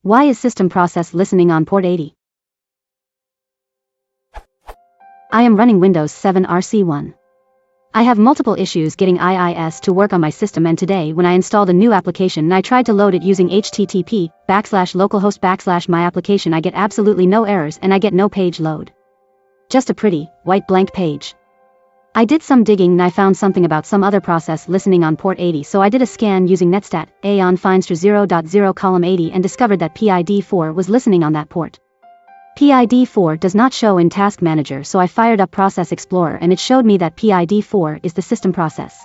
Why is system process listening on port 80? I am running Windows 7 RC1. I have multiple issues getting IIS to work on my system, and today when I installed a new application and I tried to load it using http://localhost/my application, I get absolutely no errors and I get no page load. Just a pretty, white blank page. I did some digging and I found something about some other process listening on port 80, so I did a scan using netstat on Finster 0.0 column 80 and discovered that PID4 was listening on that port. PID4 does not show in Task Manager, so I fired up Process Explorer and it showed me that PID4 is the system process.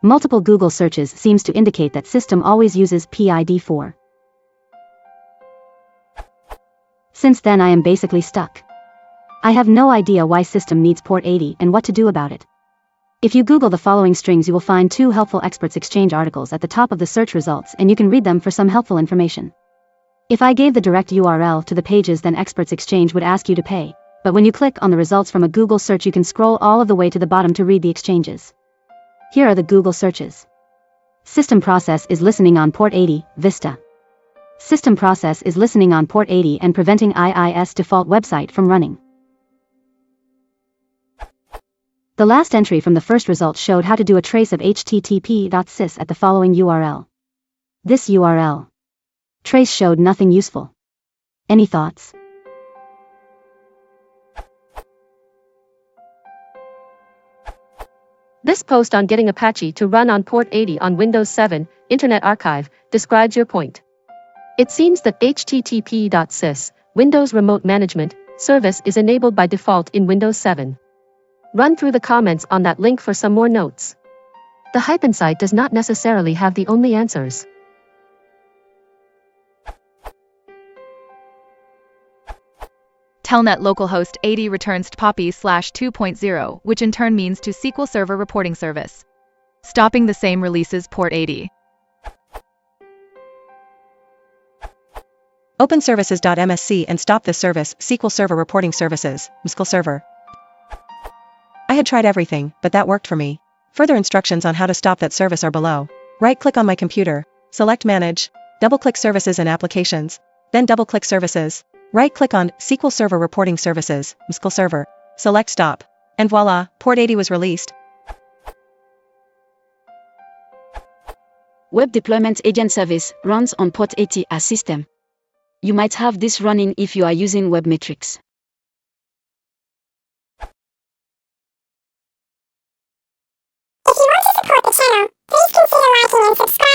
Multiple Google searches seems to indicate that system always uses PID4. Since then I am basically stuck. I have no idea why system needs port 80 and what to do about it. If you Google the following strings, you will find 2 helpful Experts Exchange articles at the top of the search results, and you can read them for some helpful information. If I gave the direct URL to the pages, then Experts Exchange would ask you to pay, but when you click on the results from a Google search, you can scroll all of the way to the bottom to read the exchanges. Here are the Google searches. System process is listening on port 80, Vista. System process is listening on port 80 and preventing IIS default website from running. The last entry from the first result showed how to do a trace of http://sys at the following URL. This URL trace showed nothing useful. Any thoughts? This post on getting Apache to run on port 80 on Windows 7, Internet Archive, describes your point. It seems that http://sys, Windows Remote Management, service is enabled by default in Windows 7. Run through the comments on that link for some more notes. The Hyphen site does not necessarily have the only answers. Telnet localhost 80 returns POPI/2.0, which in turn means to SQL Server Reporting Service. Stopping the same releases port 80. Open services.msc and stop this service, SQL Server Reporting Services, MSQL Server. I had tried everything, but that worked for me. Further instructions on how to stop that service are below. Right-click on my computer, select Manage, double-click Services and Applications, then double-click Services. Right-click on SQL Server Reporting Services, MSQL Server, select Stop, and voila, port 80 was released. Web Deployment Agent Service runs on port 80 as system. You might have this running if you are using Webmetrics. If you want to support the channel, please consider liking and subscribing.